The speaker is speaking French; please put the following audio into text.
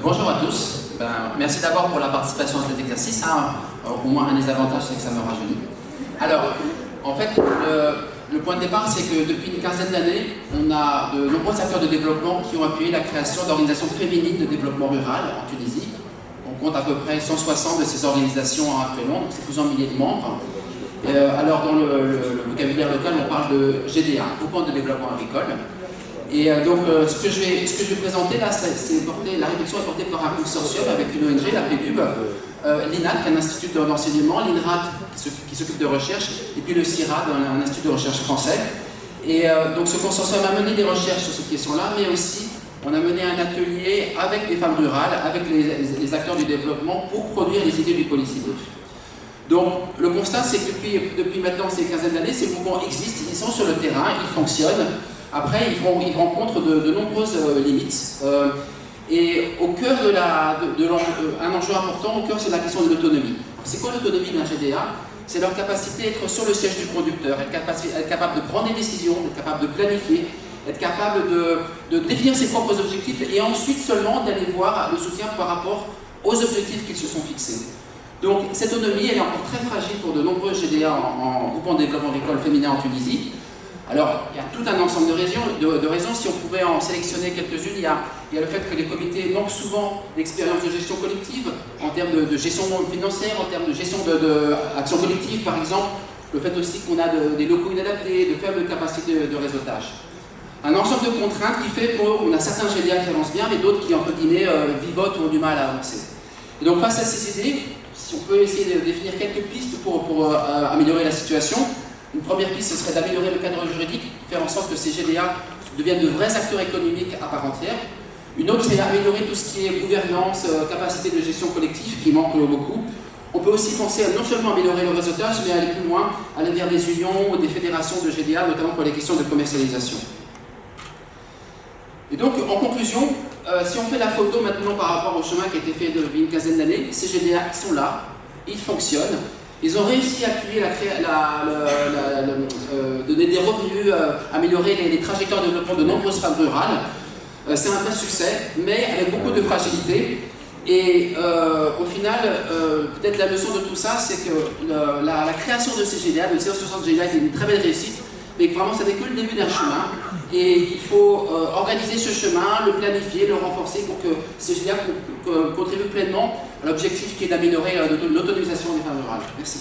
Bonjour à tous. Merci d'abord pour la participation à cet exercice. Au moins, un des avantages, c'est que ça me rajeunit. Alors, en fait, le point de départ, c'est que depuis une quinzaine d'années, on a de nombreux acteurs de développement qui ont appuyé la création d'organisations féminines de développement rural en Tunisie. On compte à peu près 160 de ces organisations actuellement, donc c'est plusieurs milliers de membres. Alors, dans le vocabulaire local, on parle de GDA, Groupement de développement agricole. Et donc, ce que je vais présenter là, la réflexion est portée par un consortium avec une ONG, la PEDUB, l'INAT, qui est un institut d'enseignement, l'INRAT, qui s'occupe de recherche, et puis le CIRAD, un institut de recherche français. Et donc, ce consortium a mené des recherches sur cette question-là, mais aussi, on a mené un atelier avec des femmes rurales, avec les acteurs du développement, pour produire les idées du policy-brief. Donc, le constat, c'est que depuis maintenant ces quinzaines d'années, ces mouvements existent, ils sont sur le terrain, ils fonctionnent. Après, ils rencontrent de nombreuses limites. Et au cœur un enjeu important, au cœur, c'est la question de l'autonomie. C'est quoi l'autonomie d'un GDA? C'est leur capacité d'être sur le siège du producteur, être capable de prendre des décisions, être capable de planifier, être capable de définir ses propres objectifs et ensuite seulement d'aller voir le soutien par rapport aux objectifs qu'ils se sont fixés. Donc, cette autonomie, elle est encore très fragile pour de nombreux GDA en groupement de développement agricole féminin en Tunisie. Alors, il y a tout un ensemble de raisons. Si on pouvait en sélectionner quelques-unes, il y a le fait que les comités manquent souvent d'expérience de gestion collective, en termes de gestion financière, en termes de gestion d'action collective, par exemple. Le fait aussi qu'on a des locaux inadaptés, de faibles capacités de réseautage. Un ensemble de contraintes qui fait qu'on a certains GDA qui avancent bien, mais d'autres qui, entre guillemets, vivotent ou ont du mal à avancer. Et donc, face à ces idées, si on peut essayer de définir quelques pistes pour améliorer la situation. Une première piste, ce serait d'améliorer le cadre juridique, faire en sorte que ces GDA deviennent de vrais acteurs économiques à part entière. Une autre, c'est d'améliorer tout ce qui est gouvernance, capacité de gestion collective, qui manque beaucoup. On peut aussi penser à non seulement améliorer le réseautage, mais aller plus loin, aller vers des unions ou des fédérations de GDA, notamment pour les questions de commercialisation. Et donc, en conclusion, si on fait la photo maintenant par rapport au chemin qui a été fait depuis une quinzaine d'années, ces GDA sont là, ils fonctionnent. Ils ont réussi à appuyer donner des revenus, améliorer les trajectoires de développement de nombreuses femmes rurales. C'est un vrai succès, mais avec beaucoup de fragilité. Et au final, peut-être la leçon de tout ça, c'est que la création de ces GDA, de ces 60 GDA, c'est une très belle réussite, mais que vraiment, ça n'est que le début d'un chemin. Et il faut organiser ce chemin, le planifier, le renforcer pour que ces GDA contribuent pleinement à l'objectif qui est d'améliorer l'autonomisation des femmes rurales. Merci.